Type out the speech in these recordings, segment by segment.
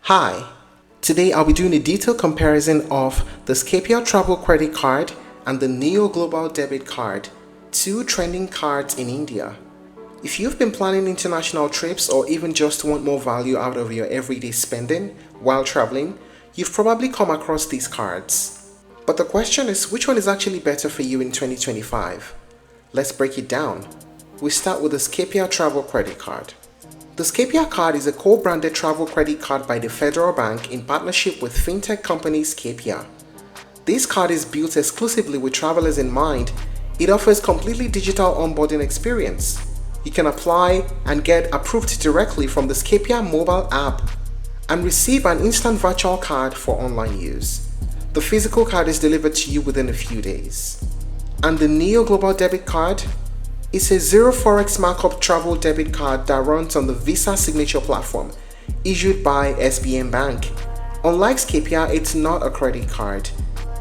Hi, today I'll be doing a detailed comparison of the Scapia Travel Credit Card and the Niyo Global Debit Card, two trending cards in India. If you've been planning international trips or even just want more value out of your everyday spending while traveling, you've probably come across these cards. But the question is, which one is actually better for you in 2025? Let's break it down. We start with the Scapia Travel Credit Card. The Scapia card is a co-branded travel credit card by the Federal Bank in partnership with fintech company Scapia. This card is built exclusively with travelers in mind. It offers completely digital onboarding experience. You can apply and get approved directly from the Scapia mobile app and receive an instant virtual card for online use. The physical card is delivered to you within a few days. And the Niyo Global Debit Card? It's a zero forex markup travel debit card that runs on the Visa signature platform, issued by SBM Bank. Unlike Scapia, it's not a credit card,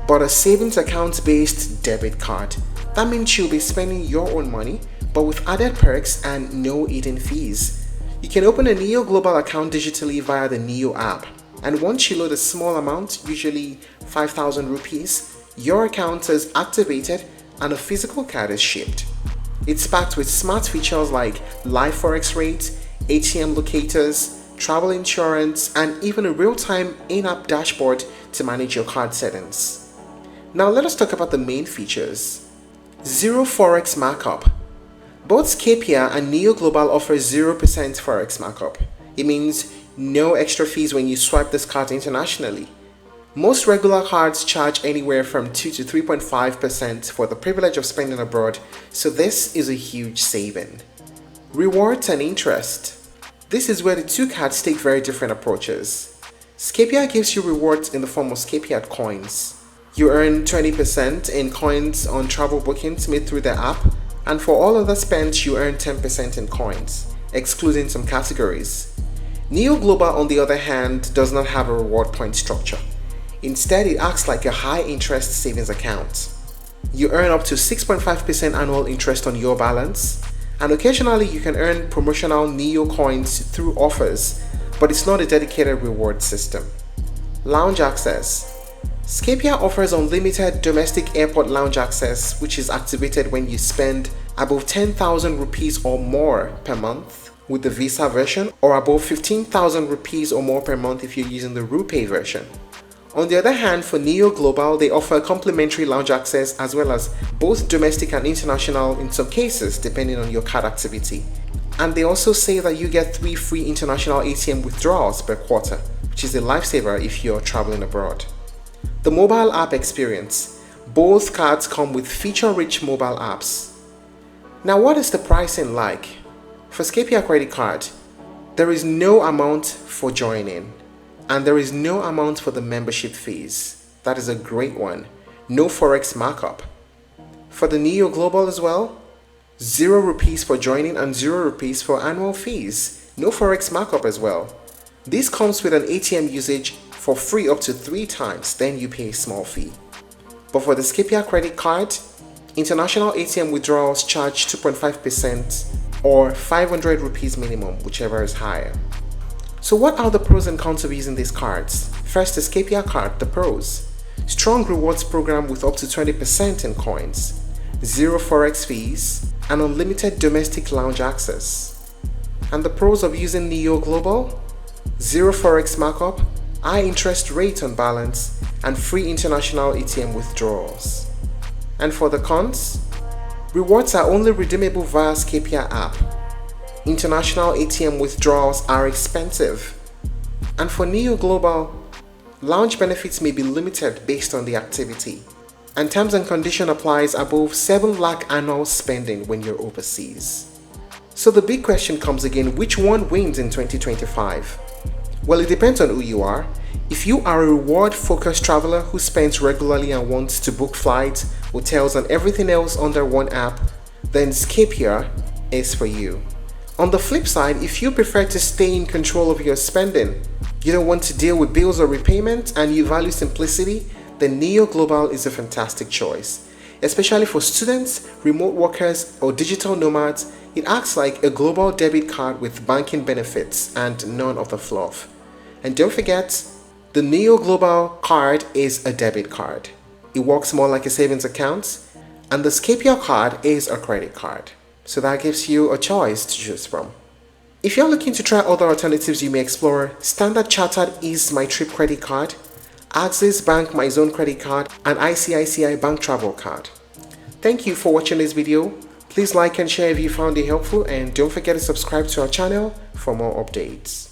but a savings account-based debit card. That means you'll be spending your own money, but with added perks and no hidden fees. You can open a Niyo Global account digitally via the Niyo app, and once you load a small amount, usually 5,000 rupees, your account is activated and a physical card is shipped. It's packed with smart features like live forex rates, ATM locators, travel insurance, and even a real-time in-app dashboard to manage your card settings. Now let us talk about the main features. Zero forex markup. Both Scapia and Niyo Global offer 0% forex markup. It means no extra fees when you swipe this card internationally. Most regular cards charge anywhere from 2 to 3.5% for the privilege of spending abroad, so this is a huge saving. Rewards and interest. This is where the two cards take very different approaches. Scapia gives you rewards in the form of Scapia coins. You earn 20% in coins on travel bookings made through the app, and for all other spends you earn 10% in coins, excluding some categories. Niyo Global, on the other hand, does not have a reward point structure. Instead, it acts like a high-interest savings account. You earn up to 6.5% annual interest on your balance, and occasionally you can earn promotional Niyo coins through offers, but it's not a dedicated reward system. Lounge access. Scapia offers unlimited domestic airport lounge access, which is activated when you spend above 10,000 rupees or more per month with the Visa version, or above 15,000 rupees or more per month if you're using the RuPay version. On the other hand, for Niyo Global, they offer complimentary lounge access as well as both domestic and international in some cases, depending on your card activity. And they also say that you get 3 free international ATM withdrawals per quarter, which is a lifesaver if you're traveling abroad. The mobile app experience. Both cards come with feature-rich mobile apps. Now, what is the pricing like? For Scapia credit card, there is no amount for joining. And there is no amount for the membership fees. That is a great one. No forex markup. For the Niyo Global as well, 0 rupees for joining and 0 rupees for annual fees. No forex markup as well. This comes with an ATM usage for free up to 3 times, then you pay a small fee. But for the Scapia credit card, international ATM withdrawals charge 2.5% or 500 rupees minimum, whichever is higher. So what are the pros and cons of using these cards? First, the Scapia card, the pros. Strong rewards program with up to 20% in coins, 0 forex fees, and unlimited domestic lounge access. And the pros of using Niyo Global? 0 forex markup, high interest rate on balance, and free international ATM withdrawals. And for the cons? Rewards are only redeemable via Scapia app. International ATM withdrawals are expensive. And for Niyo Global, lounge benefits may be limited based on the activity. And terms and condition applies above 7 lakh annual spending when you're overseas. So the big question comes again, which one wins in 2025? Well, it depends on who you are. If you are a reward-focused traveler who spends regularly and wants to book flights, hotels, and everything else under one app, then Scapia is for you. On the flip side, if you prefer to stay in control of your spending, you don't want to deal with bills or repayments, and you value simplicity, then Niyo Global is a fantastic choice. Especially for students, remote workers, or digital nomads, it acts like a global debit card with banking benefits and none of the fluff. And don't forget, the Niyo Global card is a debit card. It works more like a savings account, and the Scapia card is a credit card. So that gives you a choice to choose from. If you're looking to try other alternatives you may explore, Standard Chartered is my trip credit card, Axis Bank my zone credit card, and ICICI Bank travel card. Thank you for watching this video. Please like and share if you found it helpful, and don't forget to subscribe to our channel for more updates.